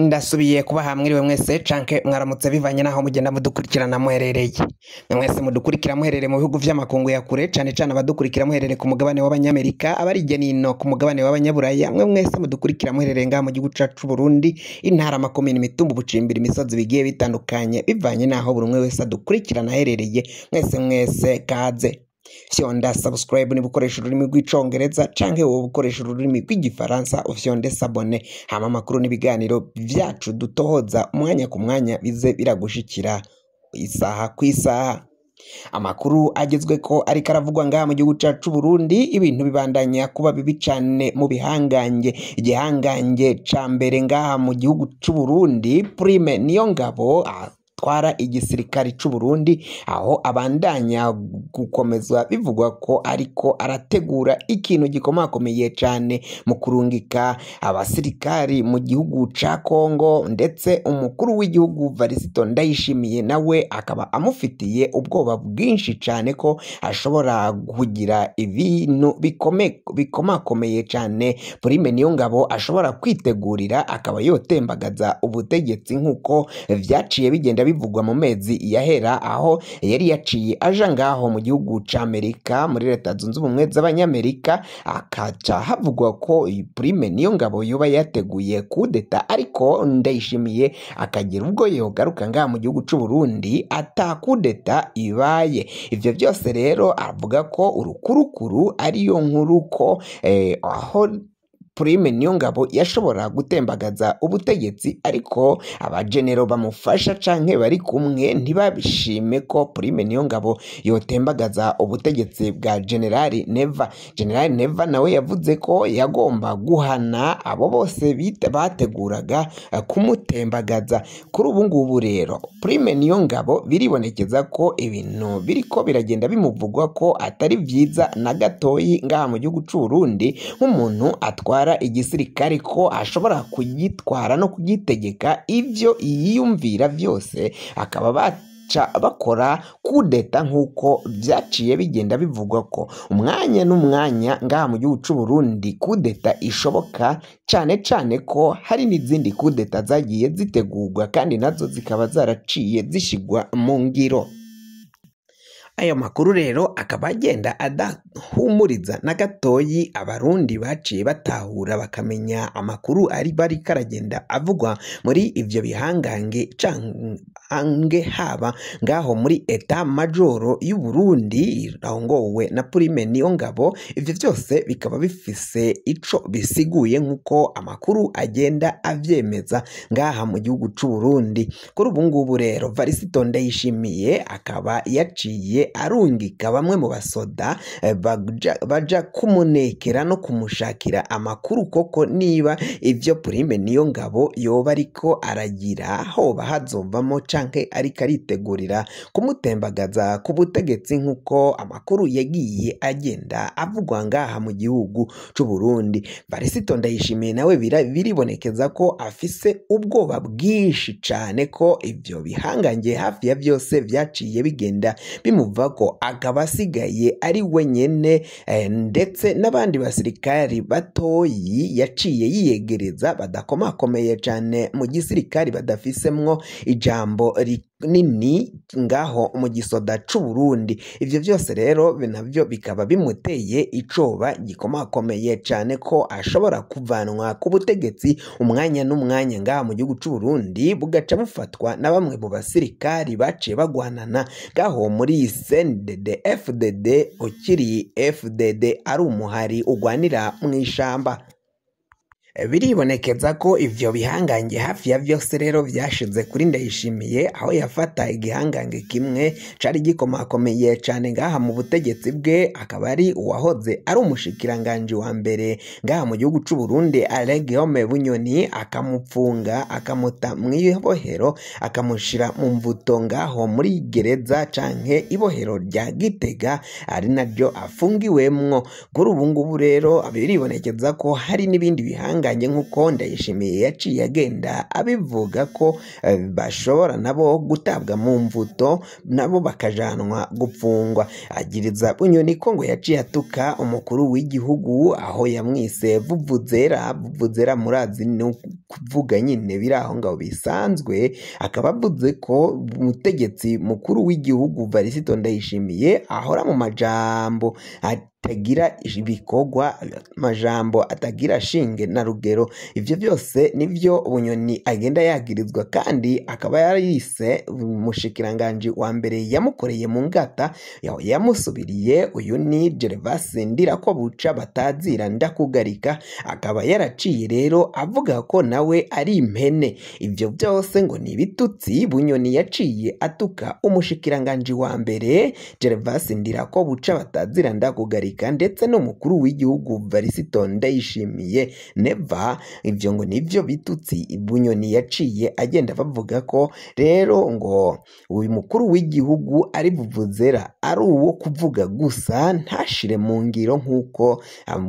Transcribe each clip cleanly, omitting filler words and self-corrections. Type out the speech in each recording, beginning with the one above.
Ndasubiye kuba hamwiriwe mwese canke mwaramutse bivanye naho mugenda mudukurikirana muherereye. Mwese mudukurikira muherereye mu bihugu vy'amakungu ya kure cane cane abadukurikira muherereye ku mugabane w'abanyamerika, abari nino ku mugabane w'abanyaburaya, mwese mudukurikira muherereye ngaha mu gihugu cacu Burundi, intara makomine, imitumba, ubucimbira, imisozi bigiye bitandukanye bivanye naho buri umwe wese adukurikirana aherereye. Mwese kaze. Fyonda subscribe ni bukoresha ururimi rw'icongereza canke wowe bukoresha ururimi rw'igifaransa, ufyonde sabone, hama amakuru n'ibiganiro vyacu dutohoza umwanya ku mwanya bize biragushikira isaha ku isaha. Amakuru agezweko ariko aravugwa ngaha mu gihugu cacu Burundi, ibintu bibandanya kuba bibi cane mu bihangange. Igihangange ca mbere ngaha mu gihugu c'u Burundi, Prime Niyongabo twara igisirikari c'u Burundi, aho abandanya gukomezwa bivugwa ko ariko arategura ikintu gikomakomeye cane mu kurungika abasirikari mu gihugu ca Kongo, ndetse umukuru w'igihugu Varisito Ndayishimiye nawe akaba amufitiye ubwoba bwinshi cane ko ashobora kugira ibintu bikomakomeye cane Prime Niyongabo ashobora kwitegurira akaba yotembagaza ubutegetsi nk'uko vyaciye bigenda bivugwa mu mezi yahera, aho yari yaciye aja ngaho mu gihugu ca Amerika, muri leta zunze ubumwe z'abanyamerika, akaca havugwa ko Prime Niyongabo yoba yateguye kudeta, ariko Ndayishimiye akagira ubwo yogaruka ngaha mu gihugu c'u Burundi ata kudeta ibaye. Ivyo byose rero avuga ko urukurukuru ariyo nkuru ko aho Prime Niyongabo yashobora gutembagaza ubutegetsi, ariko abagenero bamufasha canke bari kumwe ntibabishime ko Prime Niyongabo yotembagaza ubutegetsi bwa General Neva. General Neva nawe yavuze ko yagomba guhana abo bose bateguraga kumutembagaza. Kuri ubu ngubu rero Prime Niyongabo biribonekeza ko ibintu biriko biragenda bimuvugwa ko atari vyiza na gatoyi ngaha mu gihugu c'u Burundi, nk'umuntu atwara igisirikare ko ashobora kugitwara no kugitegeka ivyo yiyumvira vyose, akaba bakora kudeta nk'uko vyaciye bigenda bivugwa ko umwanya n'umwanya ngaha mu gihugu c'u Burundi kudeta ishoboka, cane ko hari n'izindi kudeta zagiye zitegurwa kandi nazo zikaba zaraciye zishigwa mu ngiro. Ayo makuru rero akaba agenda adahumuriza na gatoyi abarundi baciye batahura bakamenya amakuru ari bari karagenda avugwa muri ivyo bihangange cange haba ngaho muri eta majoro y'u Burundi irongowe na Prime Niyongabo. Ivyo byose bikaba bifise ico bisiguye nk'uko amakuru agenda avyemeza ngaha mu gihugu c'u Burundi. Kuri ubu ngubu rero Varisito Ndayishimiye akaba yaciye arungika bamwe mu basoda baja kumunekera no kumushakira amakuru koko niba ivyo Prime Niyongabo yoba ariko aragira hoba hazovamo canke ariko aritegurira kumutembagaza ku butegetsi nk'uko amakuru yagiye agenda avugwa ngaha mu gihugu c'u Burundi. Varisito Ndayishimiye nawe biribonekeza ko afise ubwoba bwinshi cane ko ivyo bihangange hafi ya vyose vyaciye bigenda bimuva ko akaba asigaye ari wenyene, ndetse n'abandi basirikari batoyi yaciye yiyegereza badakomakomeye cane mu gisirikari badafisemwo ijambo nini ngaho mu gisoda c'u Burundi. Ivyo byose rero navyo bikaba bimuteye icoba gikomakomeye cane ko ashobora kuvanwa ku butegetsi umwanya n'umwanya ngaha mu gihugu c'u Burundi, bugaca bufatwa na bamwe mu basirikari baciye bagwanana ngaho muri CNDD FDD, ukiri FDD ari umuhari ugwanira mw'ishamba. Biribonekeza ko ivyo bihangange hafi ya vyose rero vyashize kuri Ndayishimiye, aho yafata igihangange kimwe cari gikomakomeye cane ngaha mu butegetsi bwe, akaba ari uwahoze ari umushikiranganje wa mbere ngaha mu gihugu c'u Burundi Alain Guillaume Bunyoni, akamupfunga akamuta mw'ibohero akamushira mu mvuto ngaho muri gereza canke ibohero rya Gitega ari naryo afungiwemwo. Kuri ubu ngubu rero biribonekeza ko hari n'ibindi bihangange bihangange nk'uko Ndayishimiye yaciye agenda abivuga ko bashobora nabo gutabwa mu mvuto nabo bakajanwa gupfungwa. Agiriza Bunyoni ko ngo yaciye atuka umukuru w'igihugu aho yamwise vuvuzera murazi no kuvuga nyine biri aho ngaho bisanzwe. Akaba avuze ko umutegetsi mukuru w'igihugu Varisito Ndayishimiye ahora mu majambo atagira ibikorwa, majambo atagira shinge na rugero. Ivyo byose nivyo Bunyoni agenda yagirizwa, kandi akaba yarise umushikiranganje wa mbere yamukoreye mu ngata yamusubiriye. Uyu ni Gervase Ndirakobuca batazira ndakugarika. Akaba yaraciye rero avuga ko nawe ari impene. Ivyo byose ngo ni bitutsi Bunyoni yaciye atuka umushikiranganje wa mbere Gervase Ndirakobuca batazira ndakugarika ndetse n'umukuru w'igihugu Varisito Ndayishimiye neva. Ivyo ngo nivyo bitutsi Bunyoni yaciye agenda bavuga ko rero ngo uyu mukuru w'igihugu ari vuvuzera, ari uwo kuvuga gusa ntashire mu ngiro nk'uko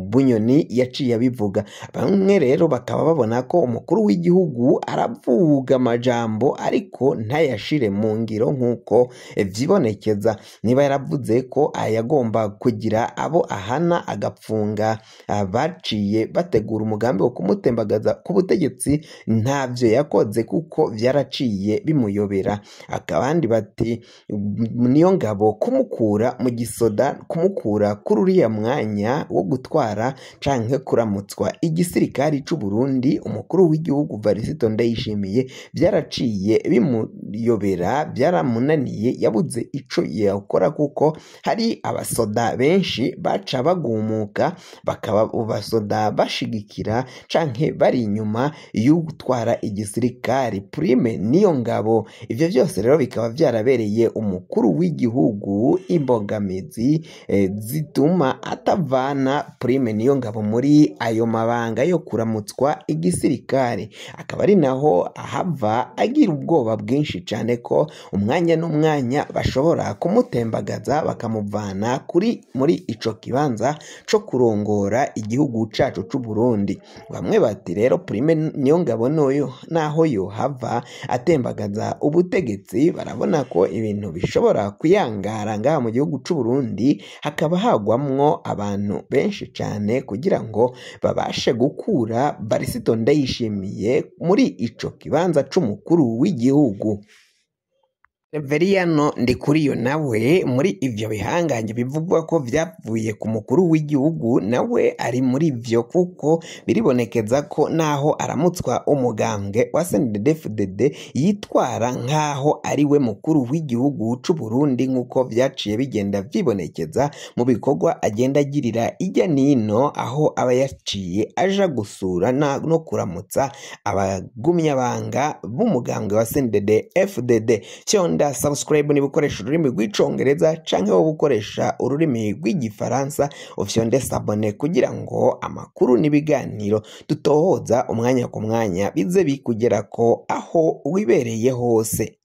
Bunyoni yaciye abivuga. Bamwe rero bakaba babona ko umukuru w'igihugu aravuga amajambo ariko ntayashire mu ngiro nk'uko vyibonekeza. Niba yaravuze ko ayagomba kugira abo ahana agapfunga baciye bategura umugambi wo kumutembagaza ku butegetsi, ntavyo yakoze kuko vyaraciye bimuyobera. Akabandi bati niyo ngabo kumukura mu gisoda, kumukura kuri uriya mwanya wo gutwara canke kuramutswa igisirikari c'u Burundi umukuru w'igihugu Varisito Ndayishimiye byaraciye bimuyobera, byaramunaniye, yabuze ico yakora kuko hari abasoda benshi baca bagumuka bakaba basoda bashigikira canke bari inyuma yo gutwara igisirikari Prime niyo ngabo. Ivyo byose rero bikaba byarabereye umukuru w'igihugu imbogamizi zituma atavana Prime niyo ngabo muri ayo mabanga yo kuramutswa igisirikari. Akaba ari naho ahava agira ubwoba bwinshi cyane ko umwanya n'umwanya bashobora kumutembagaza bakamuvana muri ico kibanza co kurongora igihugu cacu c'u Burundi. Bamwe bati rero Prime niyo ngabo noyo naho yo hava atembagaza ubutegetsi, barabona ko ibintu bishobora kuyangara ngaha mu gihugu c'u Burundi, hakaba hagwamwo abantu benshi cyane kugira ngo babashe gukura Varisito Ndayishimiye muri ico kibanza c'umukuru w'igihugu. Reveriyano Ndikuriyo nawe muri ivyo bihanganye bivugwa ko vyavuye ku mukuru w'igihugu nawe ari muri ivyo, kuko biribonekeza ko naho aramutswa umugambwe wa CNDD-FDD yitwara nkaho ari we mukuru w'igihugu c'u Burundi, nkuko vyaciye bigenda vyibonekeza mu bikorwa agenda agirira ijya nino, aho aba yaciye aja gusura no kuramutsa abagumyabanga b'umugambwe wa CNDD-FDD. Subscribe niba ukoresha ururimi rw'icongereza canke wowe ukoresha ururimi rw'igifaransa, ufyonde sabone kugira ngo amakuru n'ibiganiro dutohoza umwanya ku mwanya bize bikugerako aho wibereye hose.